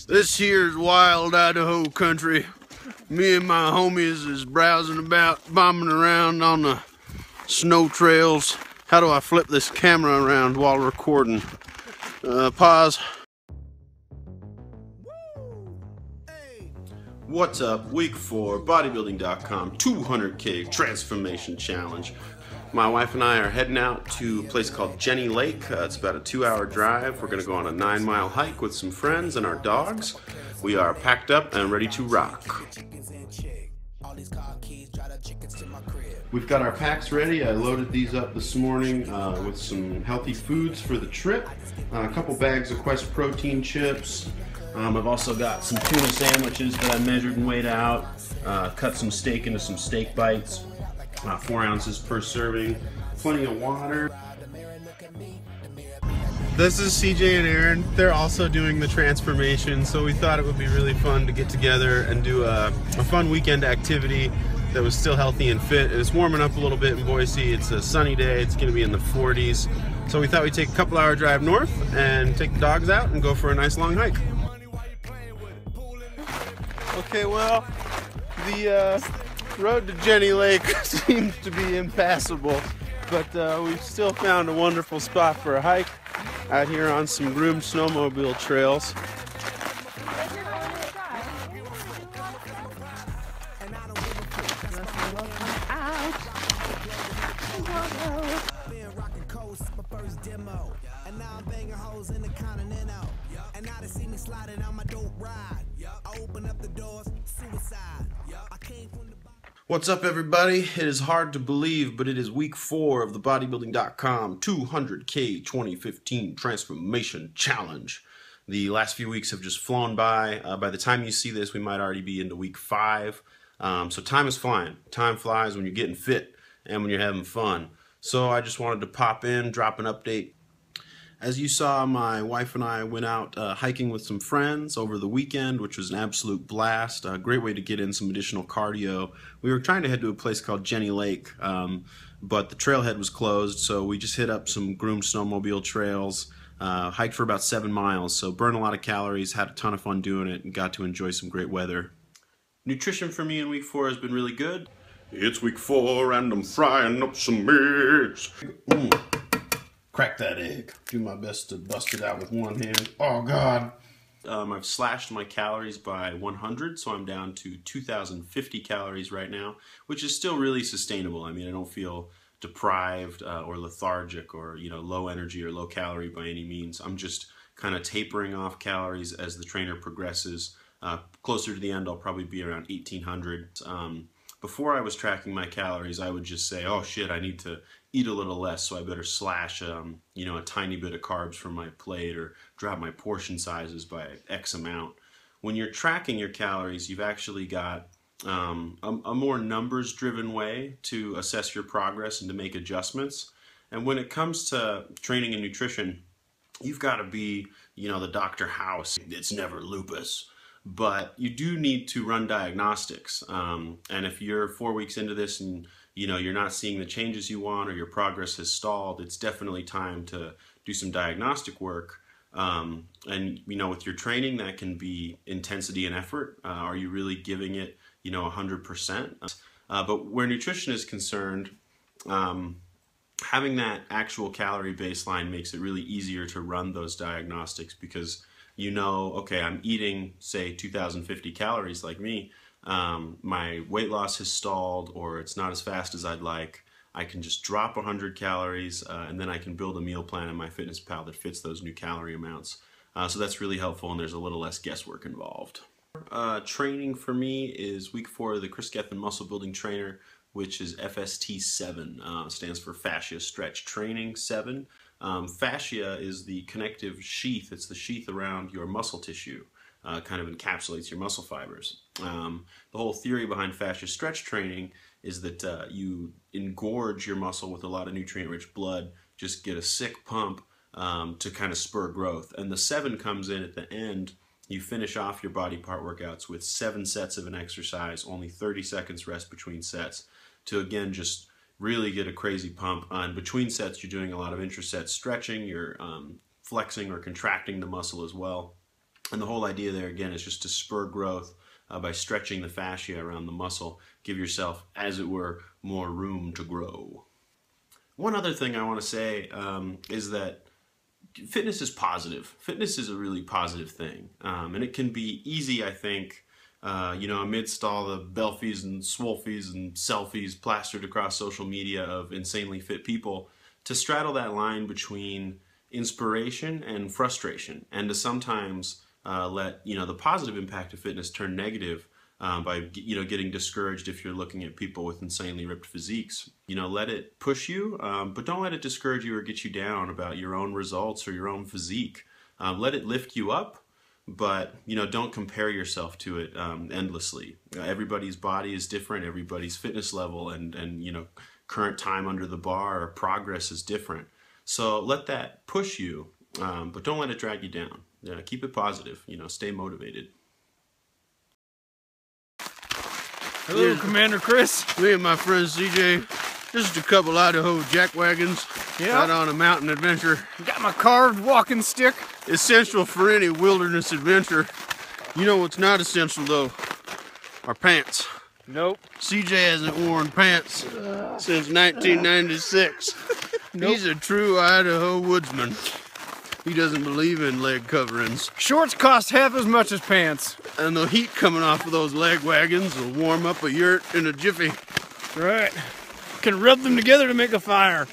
This here's wild Idaho country. Me and my homies is browsing about, bombing around on the snow trails. How do I flip this camera around while recording? Pause. What's up? Week 4, bodybuilding.com 200K transformation challenge. My wife and I are heading out to a place called Jenny Lake. It's about a 2-hour drive. We're gonna go on a 9-mile hike with some friends and our dogs. We are packed up and ready to rock. We've got our packs ready. I loaded these up this morning with some healthy foods for the trip. A couple bags of Quest protein chips. I've also got some tuna sandwiches that I measured and weighed out. Cut some steak into some steak bites. 4 ounces per serving. Plenty of water. This is CJ and Aaron. They're also doing the transformation, so we thought it would be really fun to get together and do a fun weekend activity that was still healthy and fit. It's warming up a little bit in Boise. It's a sunny day. It's going to be in the 40s. So we thought we'd take a couple-hour drive north and take the dogs out and go for a nice long hike. Okay, well, the road to Jenny Lake seems to be impassable, but we've still found a wonderful spot for a hike out here on some groomed snowmobile trails. What's up, everybody? It is hard to believe, but it is week 4 of the bodybuilding.com 200K 2015 transformation challenge. The last few weeks have just flown by. By the time you see this, we might already be into week 5. So time is flying. Time flies when you're getting fit and when you're having fun. So I just wanted to pop in, drop an update. As you saw, my wife and I went out hiking with some friends over the weekend, which was an absolute blast. A great way to get in some additional cardio. We were trying to head to a place called Jenny Lake, but the trailhead was closed, so we just hit up some groomed snowmobile trails, hiked for about 7 miles, so burned a lot of calories, had a ton of fun doing it, and got to enjoy some great weather. Nutrition for me in week 4 has been really good. It's week 4 and I'm frying up some eggs. Crack that egg. Do my best to bust it out with one hand. Oh, God. I've slashed my calories by 100, so I'm down to 2,050 calories right now, which is still really sustainable. I mean, I don't feel deprived or lethargic or, low energy or low calorie by any means. I'm just kind of tapering off calories as the trainer progresses. Closer to the end, I'll probably be around 1,800. Before I was tracking my calories, I would just say, oh shit, I need to eat a little less, so I better slash, a tiny bit of carbs from my plate or drop my portion sizes by X amount. When you're tracking your calories, you've actually got a more numbers-driven way to assess your progress and to make adjustments. And when it comes to training and nutrition, you've got to be, the Dr. House. It's never lupus. But you do need to run diagnostics, and if you're 4 weeks into this and you're not seeing the changes you want or your progress has stalled, it's definitely time to do some diagnostic work. And with your training, that can be intensity and effort. Are you really giving it 100%? But where nutrition is concerned, having that actual calorie baseline makes it really easier to run those diagnostics because okay, I'm eating, say, 2,050 calories like me. My weight loss has stalled or it's not as fast as I'd like. I can just drop 100 calories and then I can build a meal plan in MyFitnessPal that fits those new calorie amounts. So that's really helpful and there's a little less guesswork involved. Training for me is week 4 of the Chris Gethin Muscle Building Trainer, which is FST7, stands for Fascia Stretch Training 7. Fascia is the connective sheath. It's the sheath around your muscle tissue, kind of encapsulates your muscle fibers. The whole theory behind fascia stretch training is that you engorge your muscle with a lot of nutrient-rich blood, just get a sick pump to kind of spur growth. And the 7 comes in at the end. You finish off your body part workouts with 7 sets of an exercise, only 30 seconds rest between sets, to again just really get a crazy pump. On between sets, you're doing a lot of intraset stretching, you're flexing or contracting the muscle as well. And the whole idea there, again, is just to spur growth by stretching the fascia around the muscle. Give yourself, as it were, more room to grow. One other thing I want to say is that fitness is positive. Fitness is a really positive thing. And it can be easy, I think, amidst all the belfies and swolfies and selfies plastered across social media of insanely fit people, to straddle that line between inspiration and frustration, and to sometimes let the positive impact of fitness turn negative by getting discouraged if you're looking at people with insanely ripped physiques. Let it push you, but don't let it discourage you or get you down about your own results or your own physique. Let it lift you up, but don't compare yourself to it endlessly. Everybody's body is different. Everybody's fitness level and current time under the bar or progress is different. So let that push you, but don't let it drag you down. Keep it positive. Stay motivated. Hello, Commander Chris. Me and my friend CJ, just a couple Idaho jackwagons out on a mountain adventure. Got my carved walking stick. Essential for any wilderness adventure. You know what's not essential though? Our pants. Nope. CJ hasn't worn pants since 1996. Nope. He's a true Idaho woodsman. He doesn't believe in leg coverings. Shorts cost half as much as pants. And the heat coming off of those leg wagons will warm up a yurt in a jiffy. Right. Can rub them together to make a fire.